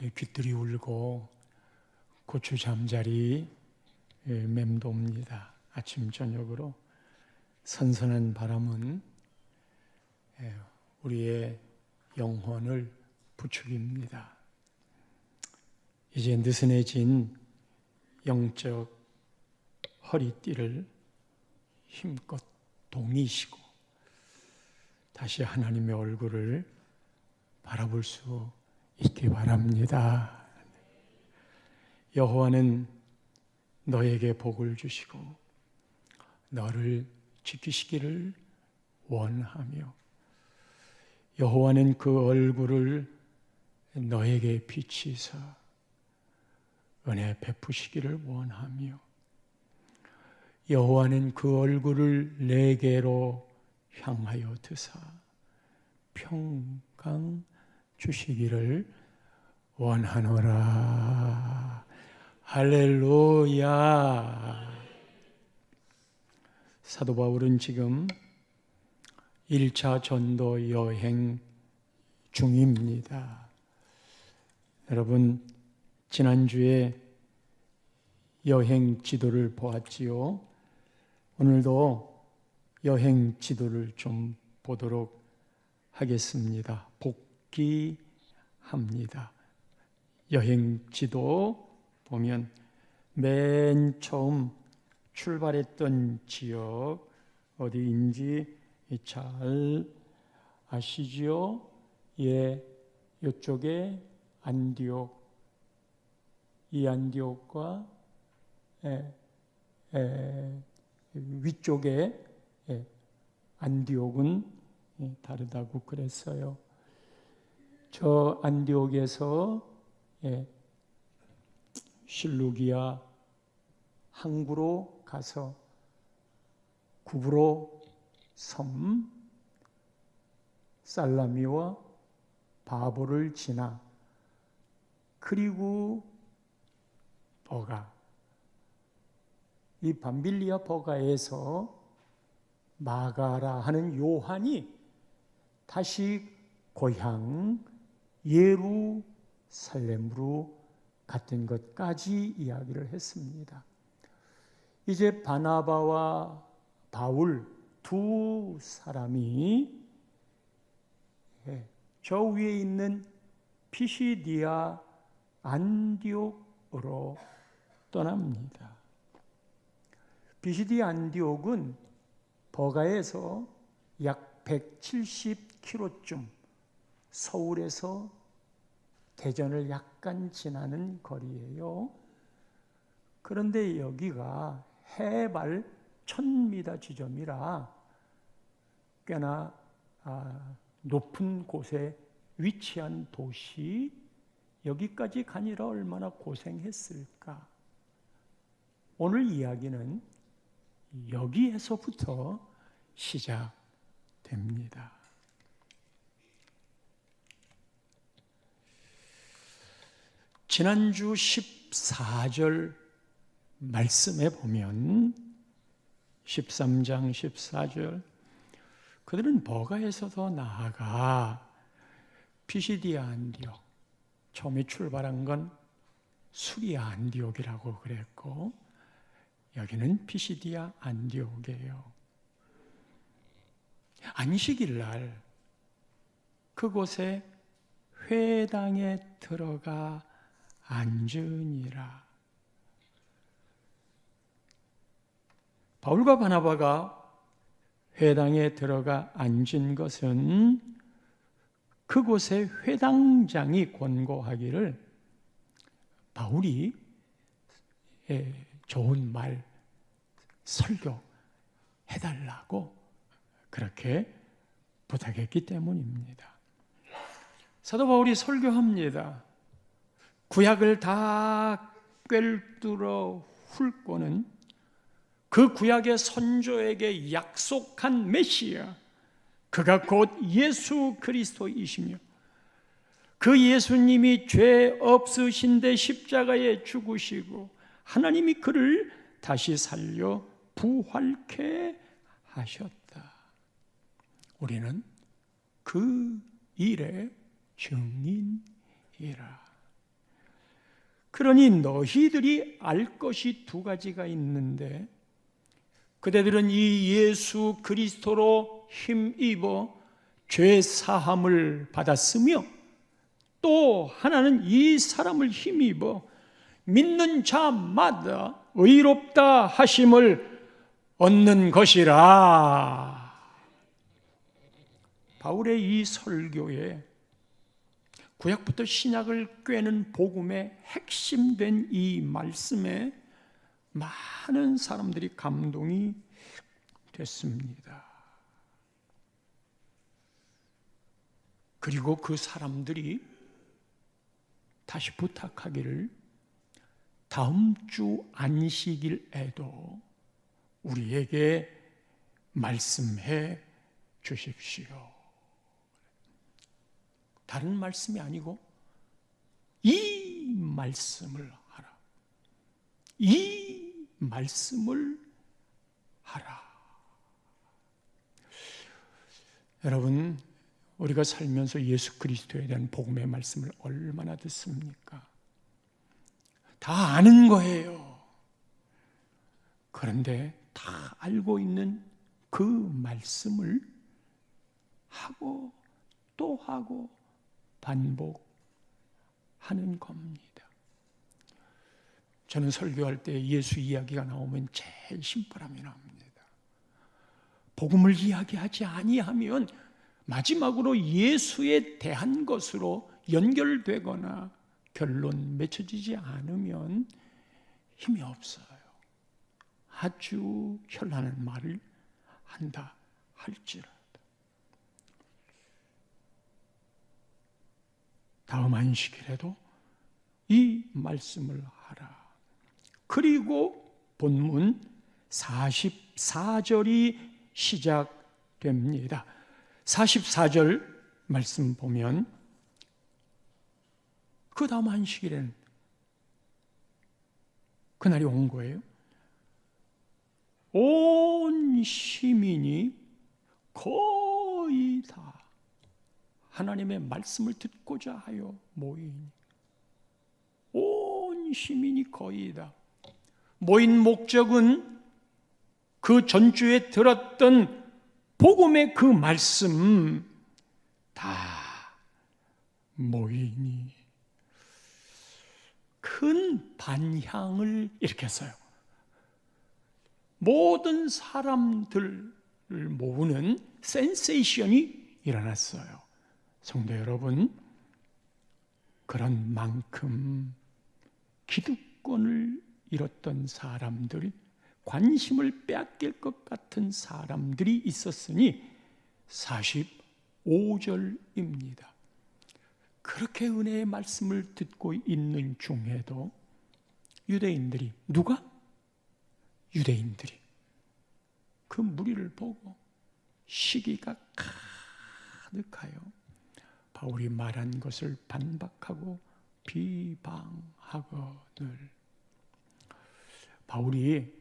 귓들이 울고 고추 잠자리 맴돕니다. 아침 저녁으로 선선한 바람은 우리의 영혼을 부추깁니다. 이제 느슨해진 영적 허리띠를 힘껏 동이시고 다시 하나님의 얼굴을 바라볼 수 있기 바랍니다. 여호와는 너에게 복을 주시고 너를 지키시기를 원하며 여호와는 그 얼굴을 너에게 비치사 은혜 베푸시기를 원하며 여호와는 그 얼굴을 내게로 향하여 드사 평강 주시기를 원하노라. 할렐루야. 사도 바울은 지금 1차 전도 여행 중입니다. 여러분, 지난주에 여행 지도를 보았지요. 오늘도 여행 지도를 좀 보도록 하겠습니다. 복기합니다. 여행 지도 보면 맨 처음 출발했던 지역 어디인지 잘 아시지요? 예, 이쪽에 안디옥, 이 안디옥과 위쪽에 안디옥은 다르다고 그랬어요. 저 안디옥에서 실루기아 항구로 가서 구브로 섬 살라미와 바보를 지나 그리고 버가, 이 밤빌리아 버가에서 마가라 하는 요한이 다시 고향 예루살렘으로 갔던 것까지 이야기를 했습니다. 이제 바나바와 바울 두 사람이 저 위에 있는 피시디아 안디옥으로 떠납니다. 피시디아 안디옥은 버가에서 약 170km쯤, 서울에서 대전을 약간 지나는 거리예요. 그런데 여기가 해발 1000m 지점이라 꽤나 높은 곳에 위치한 도시, 여기까지 가니라 얼마나 고생했을까. 오늘 이야기는 여기에서부터 시작됩니다. 지난주 14절 말씀에 보면 13장 14절 그들은 버가에서도 나아가 피시디아 안디옥, 처음에 출발한 건 수리아 안디옥이라고 그랬고 여기는 피시디아 안디옥이에요. 안식일 날 그곳에 회당에 들어가 앉으니라. 바울과 바나바가 회당에 들어가 앉은 것은 그곳의 회당장이 권고하기를 바울이 좋은 말 설교해달라고 그렇게 부탁했기 때문입니다. 사도 바울이 설교합니다. 구약을 다 꿰뚫어 훑고는 그 구약의 선조에게 약속한 메시아, 그가 곧 예수 그리스도이시며 그 예수님이 죄 없으신데 십자가에 죽으시고 하나님이 그를 다시 살려 부활케 하셨다. 우리는 그 일의 증인이라. 그러니 너희들이 알 것이 두 가지가 있는데 그대들은 이 예수 그리스도로 힘입어 죄 사함을 받았으며 또 하나는 이 사람을 힘입어 믿는 자마다 의롭다 하심을 얻는 것이라. 바울의 이 설교에 구약부터 신약을 꿰는 복음의 핵심된 이 말씀에 많은 사람들이 감동이 됐습니다. 그리고 그 사람들이 다시 부탁하기를 다음 주 안식일에도 우리에게 말씀해 주십시오. 다른 말씀이 아니고 이 말씀을 하라. 이 말씀을 하라. 여러분, 우리가 살면서 예수 그리스도에 대한 복음의 말씀을 얼마나 듣습니까? 다 아는 거예요. 그런데 다 알고 있는 그 말씀을 하고 또 하고 반복하는 겁니다. 저는 설교할 때 예수 이야기가 나오면 제일 심부름이 납니다. 복음을 이야기하지 아니하면 마지막으로 예수에 대한 것으로 연결되거나 결론 맺혀지지 않으면 힘이 없어요. 아주 현란한 말을 한다 할지라도. 다음 안식일에도 이 말씀을 하라. 그리고 본문 44절이 시작됩니다. 44절 말씀 보면 그 다음 안식일에는 그날이 온 거예요. 온 시민이 거의 다 하나님의 말씀을 듣고자 하여 모이니, 온 시민이 거의 다 모인 목적은 그 전주에 들었던 복음의 그 말씀 다 모이니 큰 반향을 일으켰어요. 모든 사람들을 모으는 센세이션이 일어났어요. 성도 여러분, 그런 만큼 기득권을 잃었던 사람들, 관심을 빼앗길 것 같은 사람들이 있었으니 45절입니다. 그렇게 은혜의 말씀을 듣고 있는 중에도 유대인들이, 누가? 유대인들이 그 무리를 보고 시기가 가득하여 바울이 말한 것을 반박하고 비방하거늘. 바울이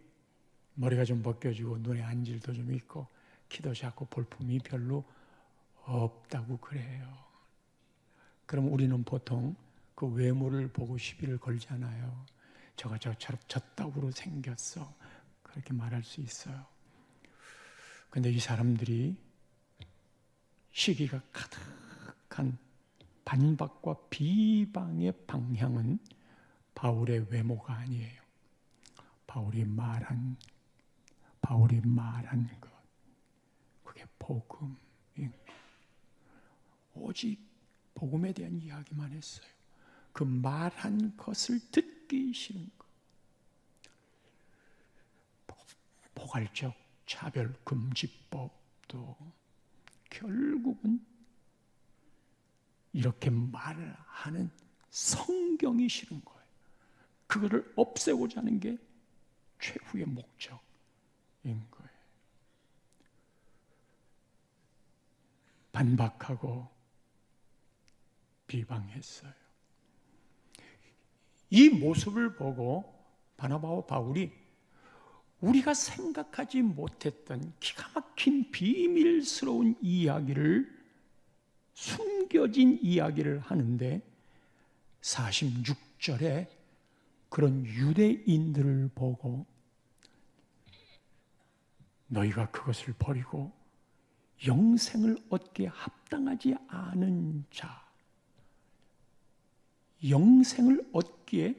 머리가 좀 벗겨지고 눈에 안질도 좀 있고 키도 작고 볼품이 별로 없다고 그래요. 그럼 우리는 보통 그 외모를 보고 시비를 걸잖아요. 저가 저처럼 젖다구로 생겼어. 그렇게 말할 수 있어요. 그런데 이 사람들이 시기가 가득한 반박과 비방의 방향은 바울의 외모가 아니에요. 바울이 말한 것, 그게 복음인 것. 오직 복음에 대한 이야기만 했어요. 그 말한 것을 듣기 싫은 것. 포괄적 차별금지법도 결국은 이렇게 말을 하는 성경이 싫은 거예요. 그거를 없애고자 하는 게 최후의 목적인 거예요. 반박하고 비방했어요. 이 모습을 보고 바나바와 바울이 우리가 생각하지 못했던 기가 막힌 비밀스러운 이야기를, 숨겨진 이야기를 하는데 46절에 그런 유대인들을 보고 너희가 그것을 버리고 영생을 얻기에 합당하지 않은 자, 영생을 얻기에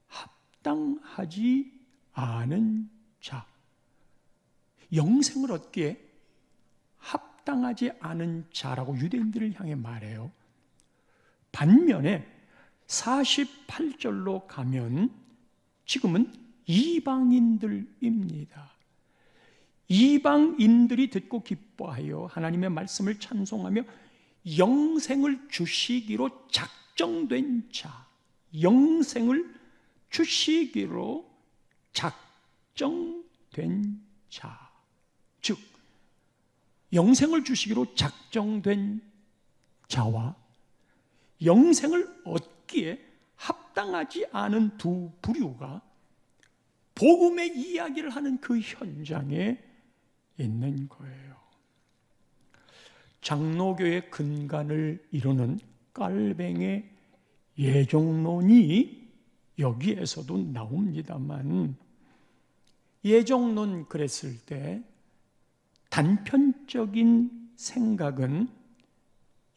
합당하지 않은 자, 영생을 얻기에 합당하지 않은 자라고 유대인들을 향해 말해요. 반면에 48절로 가면 지금은 이방인들입니다. 이방인들이 듣고 기뻐하여 하나님의 말씀을 찬송하며 영생을 주시기로 작정된 자, 영생을 주시기로 작정된 자, 즉 영생을 주시기로 작정된 자와 영생을 얻기에 합당하지 않은 두 부류가 복음의 이야기를 하는 그 현장에 있는 거예요. 장로교의 근간을 이루는 깔뱅의 예정론이 여기에서도 나옵니다만, 예정론 그랬을 때 단편적인 생각은,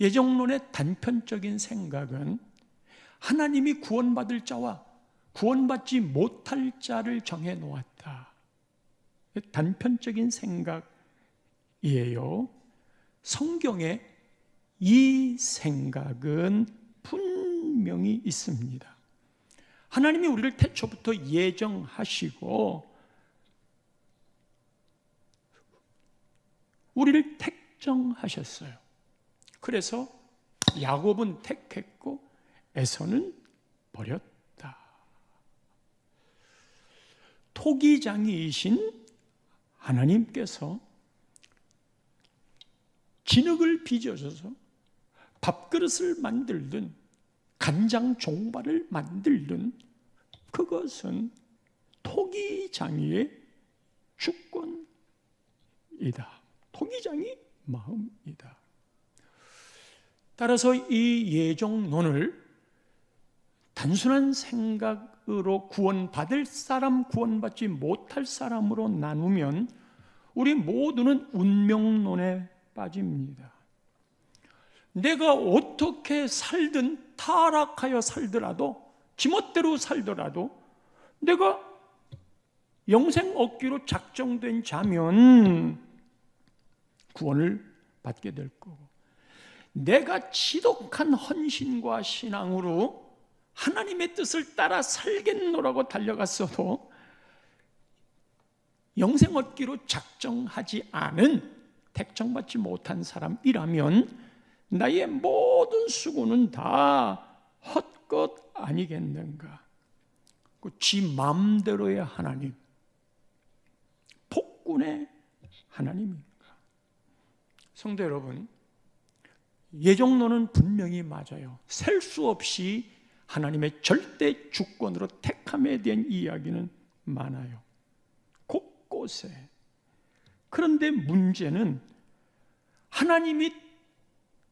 예정론의 단편적인 생각은 하나님이 구원받을 자와 구원받지 못할 자를 정해 놓았다. 단편적인 생각이에요. 성경에 이 생각은 분명히 있습니다. 하나님이 우리를 태초부터 예정하시고 우리를 택정하셨어요. 그래서 야곱은 택했고 에서는 버렸다. 토기장이이신 하나님께서 진흙을 빚어줘서 밥그릇을 만들든 간장 종발을 만들든 그것은 토기장이의 주권이다. 토기장이 마음이다. 따라서 이 예정론을 단순한 생각으로 구원받을 사람, 구원받지 못할 사람으로 나누면 우리 모두는 운명론에 빠집니다. 내가 어떻게 살든, 타락하여 살더라도, 지멋대로 살더라도 내가 영생 얻기로 작정된 자면 구원을 받게 될 거고, 내가 지독한 헌신과 신앙으로 하나님의 뜻을 따라 살겠노라고 달려갔어도 영생 얻기로 작정하지 않은, 택정받지 못한 사람이라면 나의 모든 수고는 다 헛것 아니겠는가? 지 마음대로의 하나님, 폭군의 하나님인가? 성도 여러분, 예정론은 분명히 맞아요. 셀 수 없이 하나님의 절대 주권으로 택함에 대한 이야기는 많아요. 곳곳에. 그런데 문제는 하나님이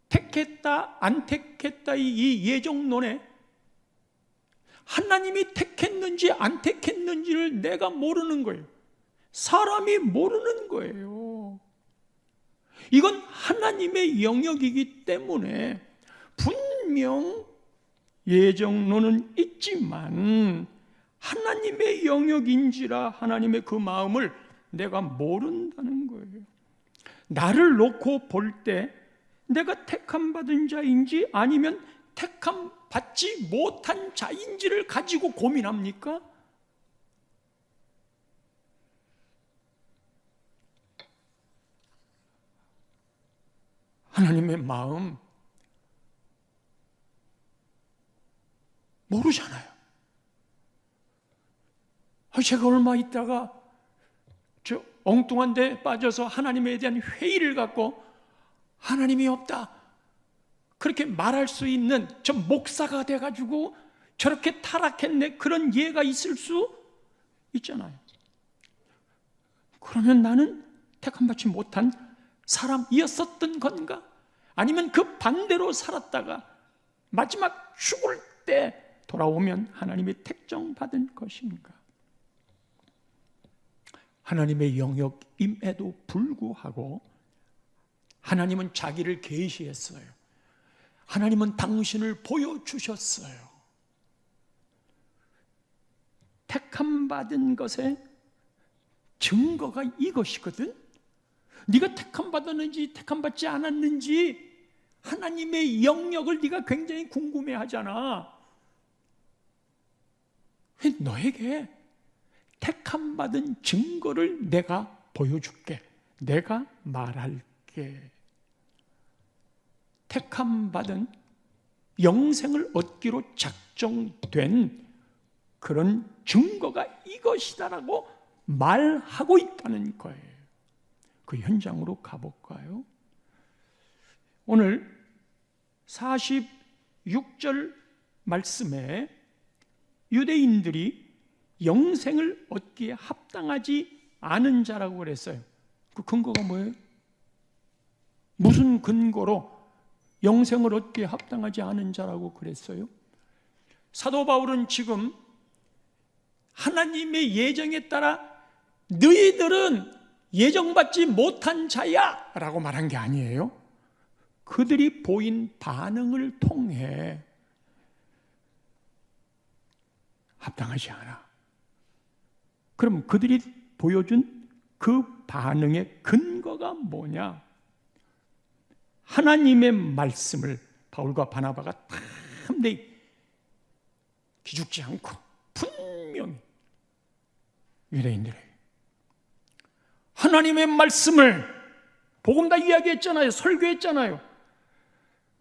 택했다 안 택했다 이 예정론에 하나님이 택했는지 안 택했는지를 내가 모르는 거예요. 사람이 모르는 거예요. 이건 하나님의 영역이기 때문에 분명 예정론은 있지만 하나님의 영역인지라 하나님의 그 마음을 내가 모른다는 거예요. 나를 놓고 볼 때 내가 택함 받은 자인지 아니면 택함 받지 못한 자인지를 가지고 고민합니까? 하나님의 마음 모르잖아요. 제가 얼마 있다가 저 엉뚱한 데 빠져서 하나님에 대한 회의를 갖고 하나님이 없다 그렇게 말할 수 있는 저 목사가 돼가지고 저렇게 타락했네, 그런 예가 있을 수 있잖아요. 그러면 나는 택함받지 못한 사람이었었던 건가? 아니면 그 반대로 살았다가 마지막 죽을 때 돌아오면 하나님의 택정받은 것인가? 하나님의 영역임에도 불구하고 하나님은 자기를 계시했어요. 하나님은 당신을 보여주셨어요. 택함받은 것의 증거가 이것이거든. 네가 택함받았는지 택함받지 않았는지 하나님의 영역을 네가 굉장히 궁금해하잖아. 너에게 택함받은 증거를 내가 보여줄게. 내가 말할게. 택함받은 영생을 얻기로 작정된 그런 증거가 이것이다라고 말하고 있다는 거예요. 그 현장으로 가볼까요? 오늘 46절 말씀에 유대인들이 영생을 얻기에 합당하지 않은 자라고 그랬어요. 그 근거가 뭐예요? 무슨 근거로 영생을 얻기에 합당하지 않은 자라고 그랬어요? 사도 바울은 지금 하나님의 예정에 따라 너희들은 예정받지 못한 자야 라고 말한 게 아니에요. 그들이 보인 반응을 통해 합당하지 않아. 그럼 그들이 보여준 그 반응의 근거가 뭐냐? 하나님의 말씀을 바울과 바나바가 담대히 기죽지 않고 분명히 유대인들에게 하나님의 말씀을 복음 다 이야기했잖아요. 설교했잖아요.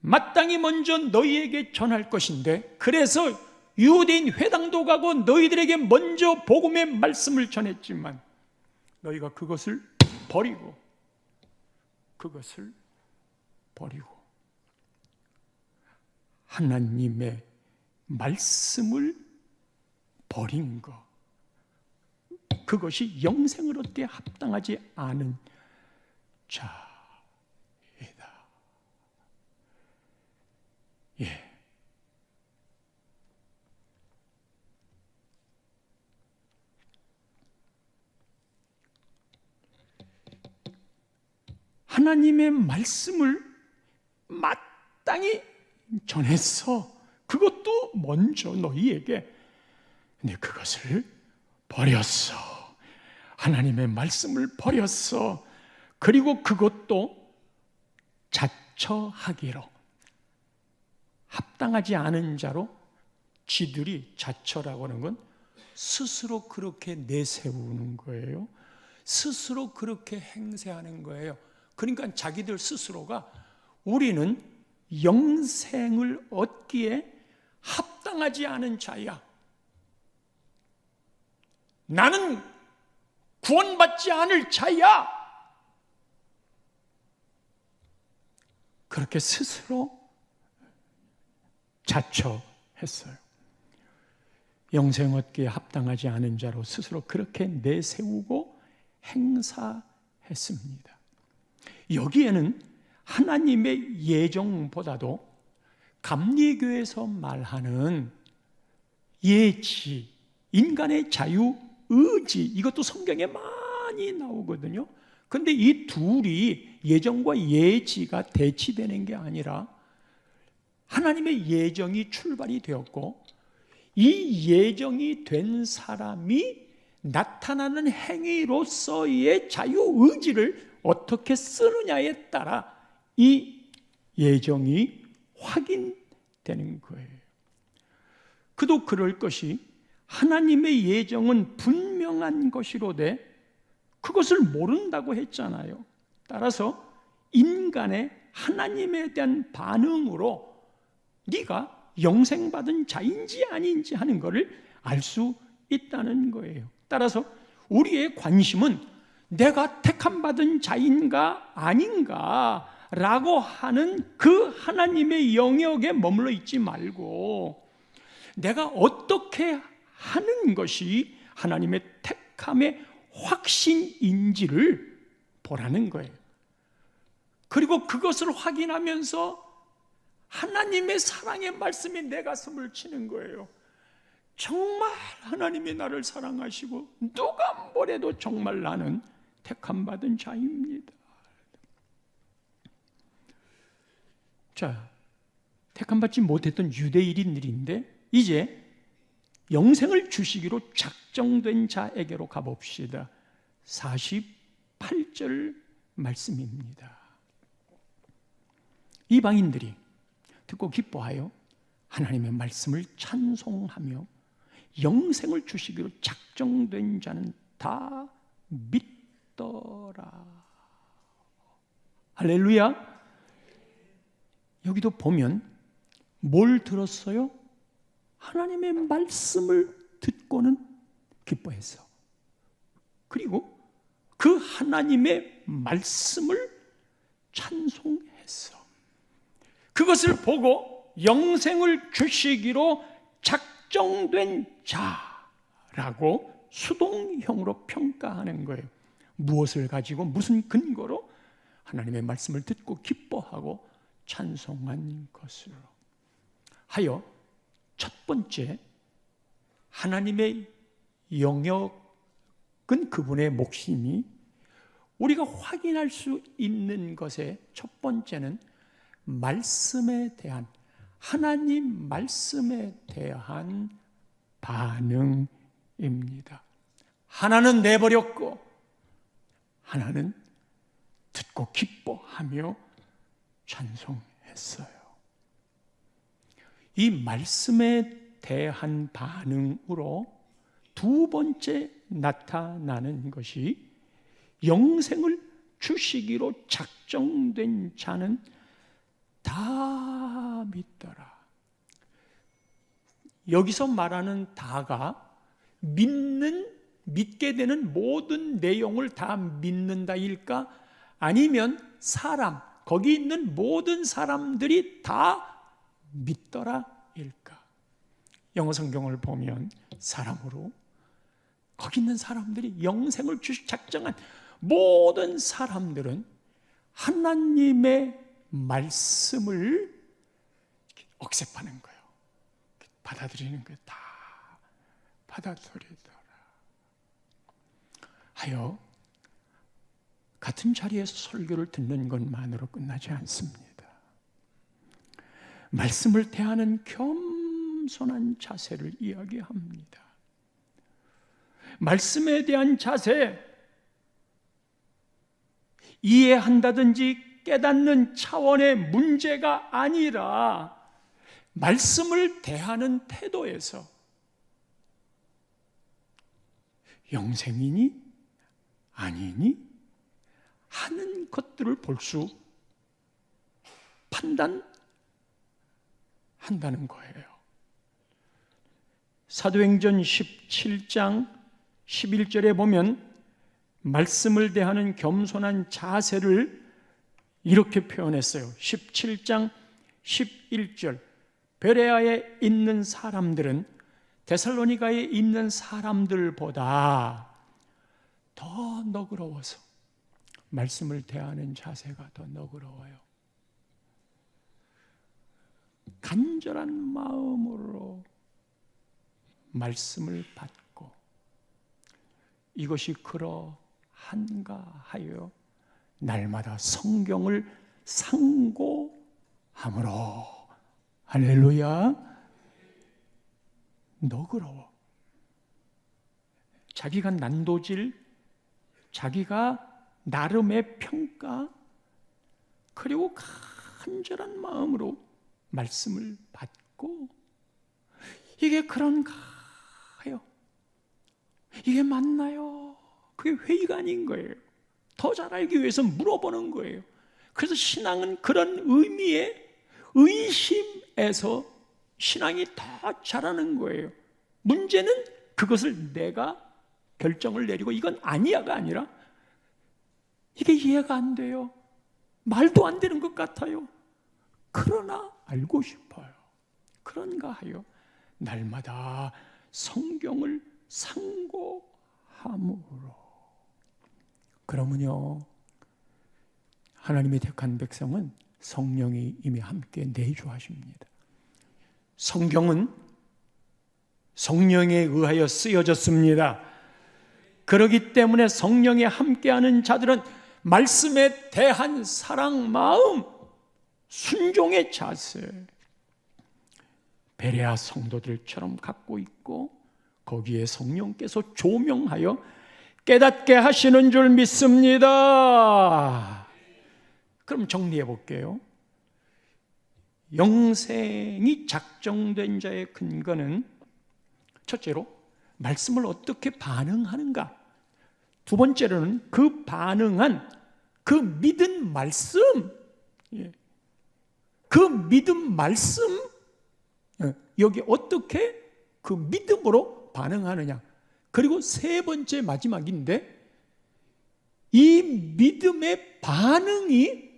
마땅히 먼저 너희에게 전할 것인데, 그래서 유대인 회당도 가고 너희들에게 먼저 복음의 말씀을 전했지만 너희가 그것을 버리고 하나님의 말씀을 버린 것, 그것이 영생을 얻기에 합당하지 않은 자이다. 예. 하나님의 말씀을 마땅히 전했어. 그것도 먼저 너희에게. 근데 그것을 버렸어. 하나님의 말씀을 버렸어. 그리고 그것도 자처하기로, 합당하지 않은 자로 지들이, 자처라고 하는 건 스스로 그렇게 내세우는 거예요. 스스로 그렇게 행세하는 거예요. 그러니까 자기들 스스로가 우리는 영생을 얻기에 합당하지 않은 자야. 나는 구원받지 않을 자야. 그렇게 스스로 자처했어요. 영생 얻기에 합당하지 않은 자로 스스로 그렇게 내세우고 행사했습니다. 여기에는 하나님의 예정보다도 감리교에서 말하는 예지, 인간의 자유, 의지, 이것도 성경에 많이 나오거든요. 그런데 이 둘이, 예정과 예지가 대치되는 게 아니라 하나님의 예정이 출발이 되었고, 이 예정이 된 사람이 나타나는 행위로서의 자유의지를 어떻게 쓰느냐에 따라 이 예정이 확인되는 거예요. 그도 그럴 것이, 하나님의 예정은 분명한 것이로되 그것을 모른다고 했잖아요. 따라서 인간의 하나님에 대한 반응으로 네가 영생받은 자인지 아닌지 하는 것을 알 수 있다는 거예요. 따라서 우리의 관심은 내가 택함받은 자인가 아닌가 라고 하는 그 하나님의 영역에 머물러 있지 말고, 내가 어떻게 하는 것이 하나님의 택함의 확신인지를 보라는 거예요. 그리고 그것을 확인하면서 하나님의 사랑의 말씀이 내 가슴을 치는 거예요. 정말 하나님이 나를 사랑하시고 누가 뭐래도 정말 나는 택함받은 자입니다. 자, 택함받지 못했던 유대인들인데 이제 영생을 주시기로 작정된 자에게로 가봅시다. 48절 말씀입니다. 이방인들이 듣고 기뻐하여 하나님의 말씀을 찬송하며 영생을 주시기로 작정된 자는 다 믿더라. 할렐루야. 여기도 보면 뭘 들었어요? 하나님의 말씀을 듣고는 기뻐했어. 그리고 그 하나님의 말씀을 찬송했어. 그것을 보고 영생을 주시기로 작정된 자라고 수동형으로 평가하는 거예요. 무엇을 가지고 무슨 근거로? 하나님의 말씀을 듣고 기뻐하고 찬송한 것으로 하여 첫 번째, 하나님의 영역은 그분의 몫이니 우리가 확인할 수 있는 것의 첫 번째는 말씀에 대한, 하나님 말씀에 대한 반응입니다. 하나는 내버렸고 하나는 듣고 기뻐하며 찬송했어요. 이 말씀에 대한 반응으로 두 번째 나타나는 것이 영생을 주시기로 작정된 자는 다 믿더라. 여기서 말하는 다가 믿게 되는 모든 내용을 다 믿는다일까? 아니면 사람, 거기 있는 모든 사람들이 다 믿더라 일까? 영어 성경을 보면 사람으로 거기 있는 사람들이 영생을 주시 작정한 모든 사람들은 하나님의 말씀을 억셉하는 거예요. 받아들이는 거예요. 다 받아들이더라 하여 같은 자리에서 설교를 듣는 것만으로 끝나지 않습니다. 말씀을 대하는 겸손한 자세를 이야기합니다. 말씀에 대한 자세, 이해한다든지 깨닫는 차원의 문제가 아니라 말씀을 대하는 태도에서 영생이니 아니니 하는 것들을 볼 수, 판단한다는 거예요. 사도행전 17장 11절에 보면 말씀을 대하는 겸손한 자세를 이렇게 표현했어요. 17장 11절, 베레아에 있는 사람들은 데살로니가에 있는 사람들보다 더 너그러워서, 말씀을 대하는 자세가 더 너그러워요. 간절한 마음으로 말씀을 받고 이것이 그러한가 하여 날마다 성경을 상고함으로, 할렐루야, 너그러워. 자기가 난도질, 자기가 나름의 평가, 그리고 간절한 마음으로 말씀을 받고, 이게 그런가 하여, 이게 맞나요? 그게 회의가 아닌 거예요. 더 잘 알기 위해서 물어보는 거예요. 그래서 신앙은 그런 의미의 의심에서 신앙이 더 자라는 거예요. 문제는 그것을 내가 결정을 내리고 이건 아니야가 아니라, 이게 이해가 안 돼요, 말도 안 되는 것 같아요, 그러나 알고 싶어요. 그런가 하여 날마다 성경을 상고함으로. 그러면요, 하나님의 택한 백성은 성령이 이미 함께 내주하십니다. 성경은 성령에 의하여 쓰여졌습니다. 그렇기 때문에 성령에 함께하는 자들은 말씀에 대한 사랑, 마음, 순종의 자세, 베레아 성도들처럼 갖고 있고 거기에 성령께서 조명하여 깨닫게 하시는 줄 믿습니다. 그럼 정리해 볼게요. 영생이 작정된 자의 근거는 첫째로 말씀을 어떻게 반응하는가, 두 번째로는 그 반응한 그 믿은 말씀, 그 믿음 말씀, 여기 어떻게 그 믿음으로 반응하느냐, 그리고 세 번째 마지막인데 이 믿음의 반응이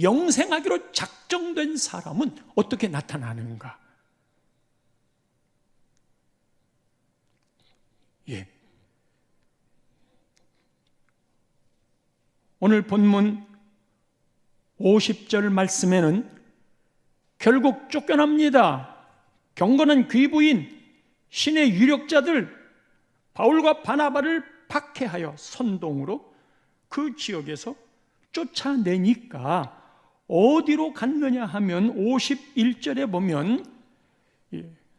영생하기로 작정된 사람은 어떻게 나타나는가? 오늘 본문 50절 말씀에는 결국 쫓겨납니다. 경건한 귀부인, 신의 유력자들 바울과 바나바를 박해하여 선동으로 그 지역에서 쫓아내니까 어디로 갔느냐 하면 51절에 보면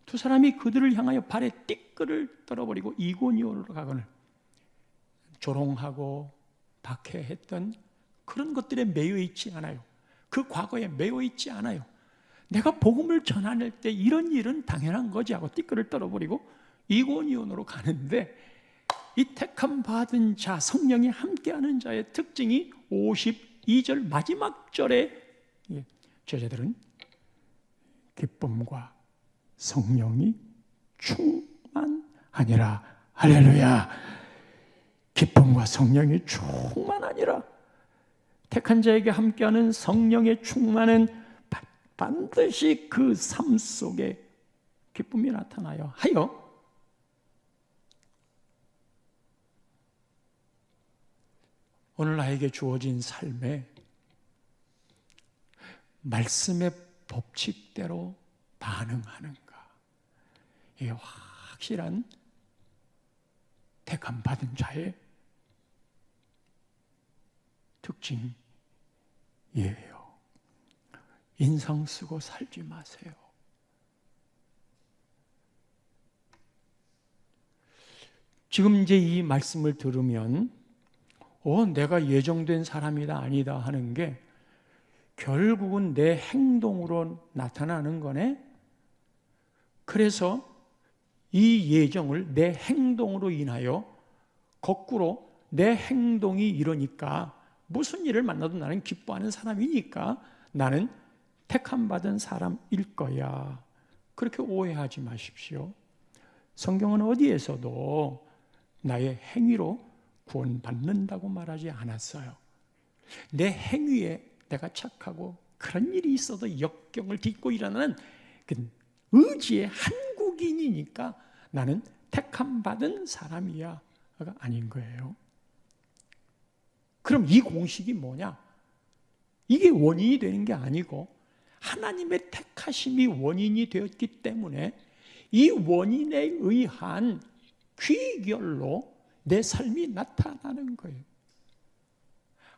두 사람이 그들을 향하여 발에 띠끌을 떨어버리고 이고니온으로 가거늘, 조롱하고 박해했던 그런 것들에 매여 있지 않아요. 그 과거에 매여 있지 않아요. 내가 복음을 전할 때 이런 일은 당연한 거지 하고 띠끌을 떨어버리고 이고니온으로 가는데, 이 택함 받은 자, 성령이 함께하는 자의 특징이 52절 마지막 절에 제자들은 기쁨과 성령이 충만하니라. 할렐루야. 기쁨과 성령이 충만하니라. 택한 자에게 함께하는 성령의 충만은 반드시 그 삶 속에 기쁨이 나타나요. 하여 오늘 나에게 주어진 삶에 말씀의 법칙대로 반응하는가, 이게 확실한 택함 받은 자의 특징이에요. 인상 쓰고 살지 마세요. 지금 이제 이 말씀을 들으면 내가 예정된 사람이다 아니다 하는 게 결국은 내 행동으로 나타나는 거네. 그래서 이 예정을 내 행동으로 인하여 거꾸로 내 행동이 이러니까 무슨 일을 만나도 나는 기뻐하는 사람이니까 나는 택함 받은 사람일 거야, 그렇게 오해하지 마십시오. 성경은 어디에서도 나의 행위로 구원받는다고 말하지 않았어요. 내 행위에 내가 착하고 그런 일이 있어도 역경을 딛고 일어나는 그 의지의 한국인이니까 나는 택함 받은 사람이야가 아닌 거예요. 그럼 이 공식이 뭐냐? 이게 원인이 되는 게 아니고 하나님의 택하심이 원인이 되었기 때문에 이 원인에 의한 귀결로 내 삶이 나타나는 거예요.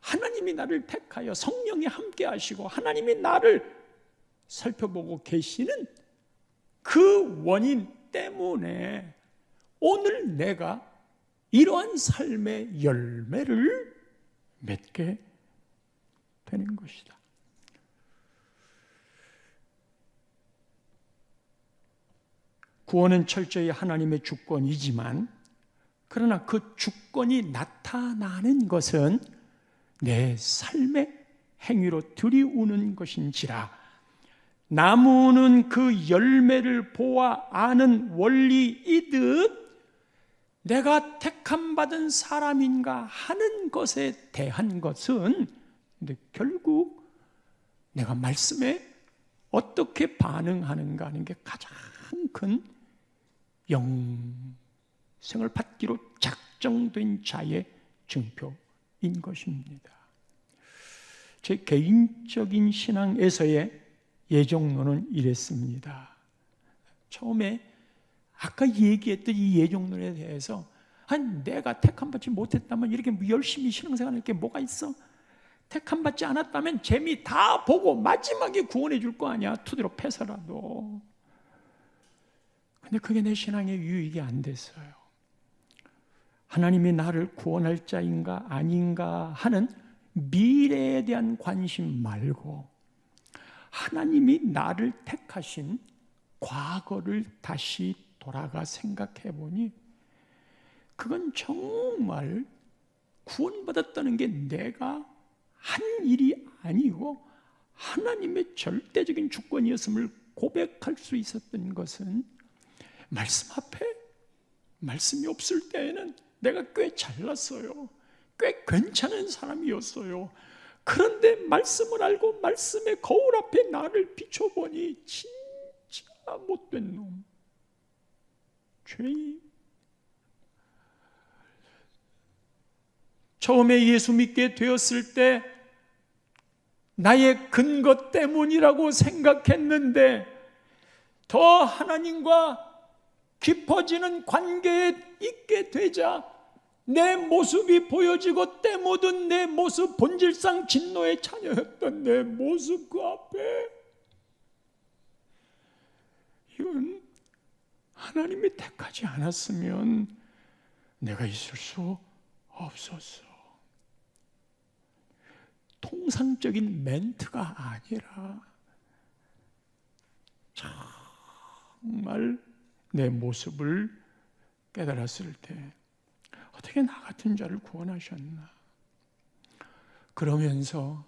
하나님이 나를 택하여 성령이 함께 하시고 하나님이 나를 살펴보고 계시는 그 원인 때문에 오늘 내가 이러한 삶의 열매를 맺게 되는 것이다. 구원은 철저히 하나님의 주권이지만 그러나 그 주권이 나타나는 것은 내 삶의 행위로 들이우는 것인지라. 나무는 그 열매를 보아 아는 원리이듯 내가 택함 받은 사람인가 하는 것에 대한 것은 근데 결국 내가 말씀에 어떻게 반응하는가 하는 게 가장 큰 영생을 받기로 작정된 자의 증표인 것입니다. 제 개인적인 신앙에서의 예정론은 이랬습니다. 처음에 아까 얘기했던 이 예정론에 대해서 내가 택함받지 못했다면 이렇게 열심히 신앙생활할 게 뭐가 있어? 택함받지 않았다면 재미 다 보고 마지막에 구원해 줄 거 아니야, 투대로 패서라도. 근데 그게 내 신앙에 유익이 안 됐어요. 하나님이 나를 구원할 자인가 아닌가 하는 미래에 대한 관심 말고 하나님이 나를 택하신 과거를 다시 돌아가 생각해 보니 그건 정말 구원받았다는 게 내가 한 일이 아니고 하나님의 절대적인 주권이었음을 고백할 수 있었던 것은 말씀 앞에 말씀이 없을 때에는 내가 꽤 잘났어요. 꽤 괜찮은 사람이었어요. 그런데 말씀을 알고 말씀의 거울 앞에 나를 비춰보니 진짜 못된 놈, 죄인. 처음에 예수 믿게 되었을 때 나의 근거 때문이라고 생각했는데 더 하나님과 깊어지는 관계에 있게 되자 내 모습이 보여지고 때 묻은 내 모습, 본질상 진노의 자녀였던 내 모습 그 앞에 이건 하나님이 택하지 않았으면 내가 있을 수 없었어. 통상적인 멘트가 아니라 정말 내 모습을 깨달았을 때 어떻게 나 같은 자를 구원하셨나. 그러면서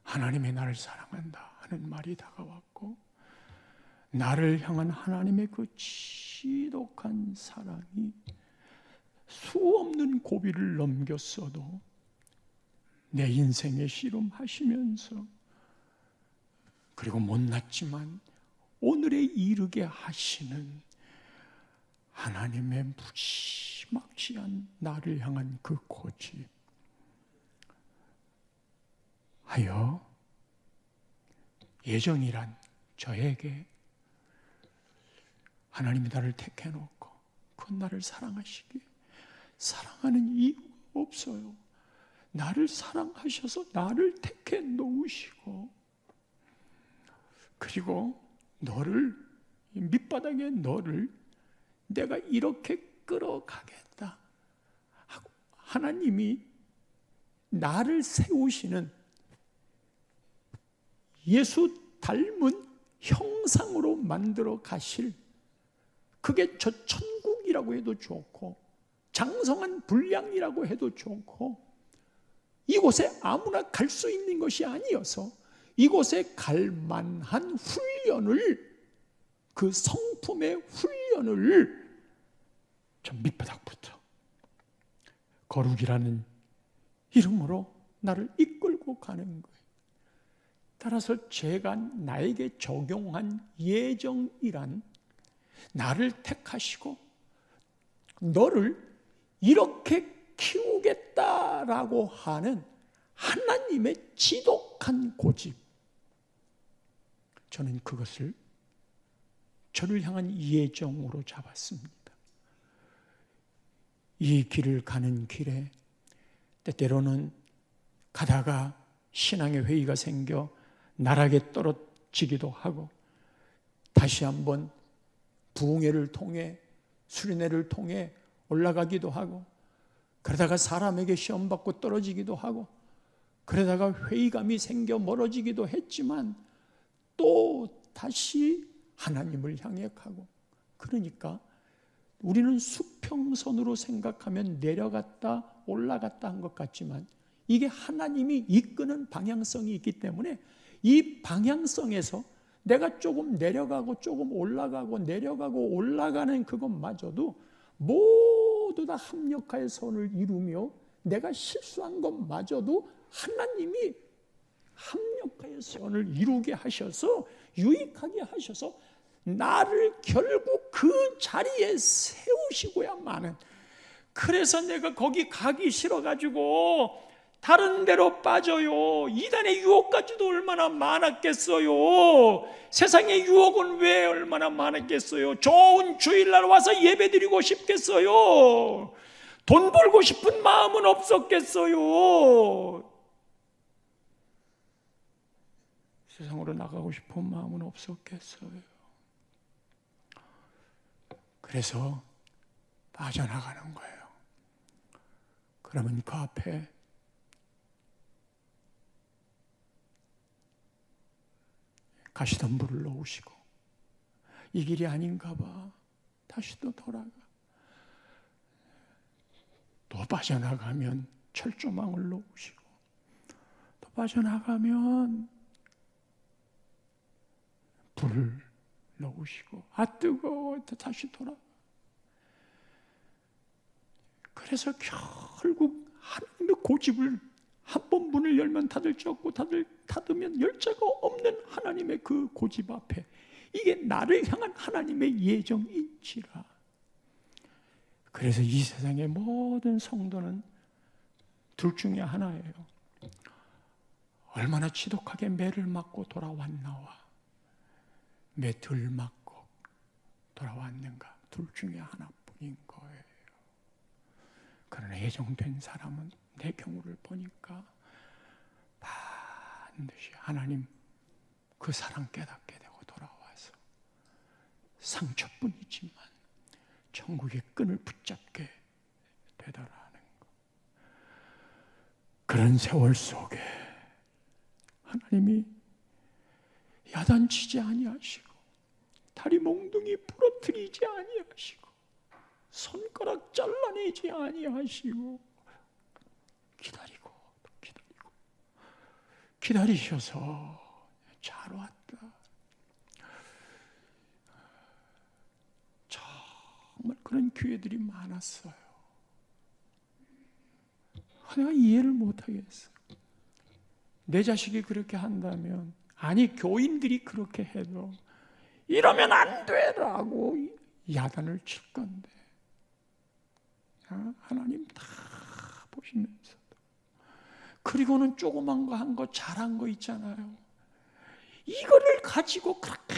하나님이 나를 사랑한다 하는 말이 다가왔고 나를 향한 하나님의 그 지독한 사랑이 수없는 고비를 넘겼어도 내 인생에 씨름하시면서 그리고 못났지만 오늘에 이르게 하시는 하나님의 무지막지한 나를 향한 그 고집 하여 예정이란 저에게 하나님이 나를 택해놓고 그 나를 사랑하시기에 사랑하는 이유가 없어요. 나를 사랑하셔서 나를 택해 놓으시고 그리고 너를 밑바닥에 너를 내가 이렇게 끌어가겠다 하고 하나님이 나를 세우시는 예수 닮은 형상으로 만들어 가실 그게 저 천국이라고 해도 좋고 장성한 분량이라고 해도 좋고 이곳에 아무나 갈 수 있는 것이 아니어서 이곳에 갈 만한 훈련을 그 성품의 훈련을 저 밑바닥부터 거룩이라는 이름으로 나를 이끌고 가는 거예요. 따라서 제가 나에게 적용한 예정이란 나를 택하시고 너를 이렇게 키우겠다라고 하는 하나님의 지독한 고집, 저는 그것을 저를 향한 예정으로 잡았습니다. 이 길을 가는 길에 때때로는 가다가 신앙의 회의가 생겨 나락에 떨어지기도 하고 다시 한번 부흥회를 통해 수련회를 통해 올라가기도 하고 그러다가 사람에게 시험받고 떨어지기도 하고 그러다가 회의감이 생겨 멀어지기도 했지만 또 다시 하나님을 향해 가고 그러니까 우리는 수평선으로 생각하면 내려갔다 올라갔다 한 것 같지만 이게 하나님이 이끄는 방향성이 있기 때문에 이 방향성에서 내가 조금 내려가고 조금 올라가고 내려가고 올라가는 그것마저도 모두 다 합력하여 선을 이루며 내가 실수한 것마저도 하나님이 합력하여 선을 이루게 하셔서 유익하게 하셔서 나를 결국 그 자리에 세우시고야만은 그래서 내가 거기 가기 싫어가지고 다른 데로 빠져요. 이단의 유혹까지도 얼마나 많았겠어요. 세상의 유혹은 왜 얼마나 많았겠어요. 좋은 주일날 와서 예배드리고 싶겠어요. 돈 벌고 싶은 마음은 없었겠어요. 세상으로 나가고 싶은 마음은 없었겠어요. 그래서 빠져나가는 거예요. 그러면 그 앞에 가시던 불을 놓으시고, 이 길이 아닌가 봐. 다시 또 돌아가. 또 빠져나가면 철조망을 놓으시고, 또 빠져나가면 불을 놓으시고, 아 뜨거워. 또 다시 돌아가. 그래서 결국 하나님의 고집을, 한 번 문을 열면 닫을 줄 없고 닫으면 열 자가 없는 하나님의 그 고집 앞에, 이게 나를 향한 하나님의 예정인지라. 그래서 이 세상의 모든 성도는 둘 중에 하나예요. 얼마나 지독하게 매를 맞고 돌아왔나와 매들 맞고 돌아왔는가, 둘 중에 하나뿐인 거예요. 그러나 예정된 사람은 내 경우를 보니까 반드시 하나님 그 사랑 깨닫게 되고 돌아와서 상처뿐이지만 천국의 끈을 붙잡게 되더라는 것. 그런 세월 속에 하나님이 야단치지 아니하시고 다리 몽둥이 부러뜨리지 아니하시고 손가락 잘라내지 아니하시고 기다리셔서 잘 왔다. 정말 그런 기회들이 많았어요. 내가 이해를 못하겠어. 내 자식이 그렇게 한다면, 아니 교인들이 그렇게 해도 이러면 안 되라고 야단을 칠 건데, 하나님 다 보시면서도, 그리고는 조그만 거 한 거 잘한 거 있잖아요. 이거를 가지고 그렇게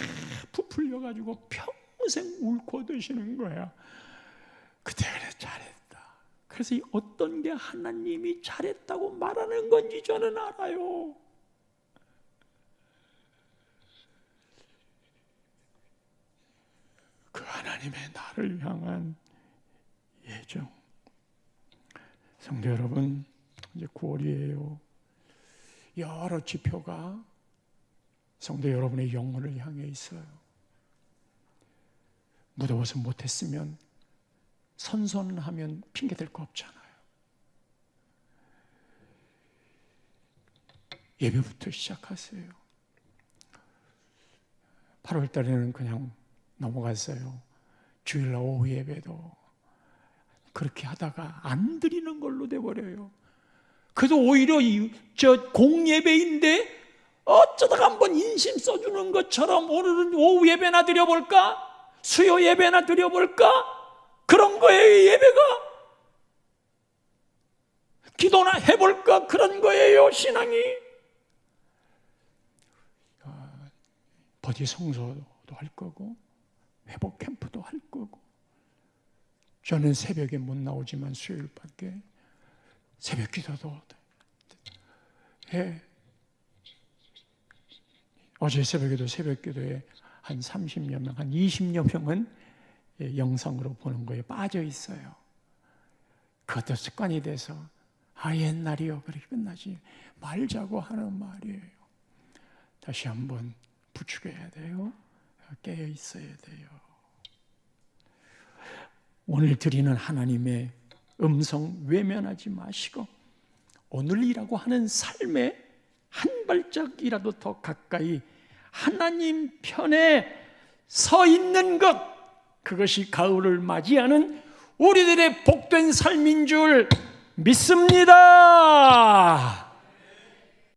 부풀려 가지고 평생 옳고 드시는 거야. 그때 그래 잘했다. 그래서 이 어떤 게 하나님이 잘했다고 말하는 건지 저는 알아요. 그 하나님의 나를 향한 예정. 성도 여러분, 이제 9월이에요. 여러 지표가 성도 여러분의 영혼을 향해 있어요. 무더워서 못했으면 선선하면 핑계댈 거 없잖아요. 예배부터 시작하세요. 8월 달에는 그냥 넘어갔어요. 주일날 오후 예배도 그렇게 하다가 안 드리는 걸로 돼버려요. 그래서 오히려 공예배인데 어쩌다가 한번 인심 써주는 것처럼 오늘은 오후 예배나 드려볼까? 수요 예배나 드려볼까? 그런 거예요. 예배가 기도나 해볼까? 그런 거예요. 신앙이. 버디 성소도 할 거고 회복 캠프도 할 거고. 저는 새벽에 못 나오지만 수요일밖에 새벽 기도도 해. 어제 새벽에도 새벽 기도에 한 30여 명, 한 20여 명은 영상으로 보는 거에 빠져 있어요. 그것도 습관이 돼서 옛날이요 그렇게 끝나지 말자고 하는 말이에요. 다시 한번 부추겨야 돼요. 깨어 있어야 돼요. 오늘 드리는 하나님의 음성 외면하지 마시고 오늘이라고 하는 삶에 한 발짝이라도 더 가까이 하나님 편에 서 있는 것, 그것이 가을을 맞이하는 우리들의 복된 삶인 줄 믿습니다.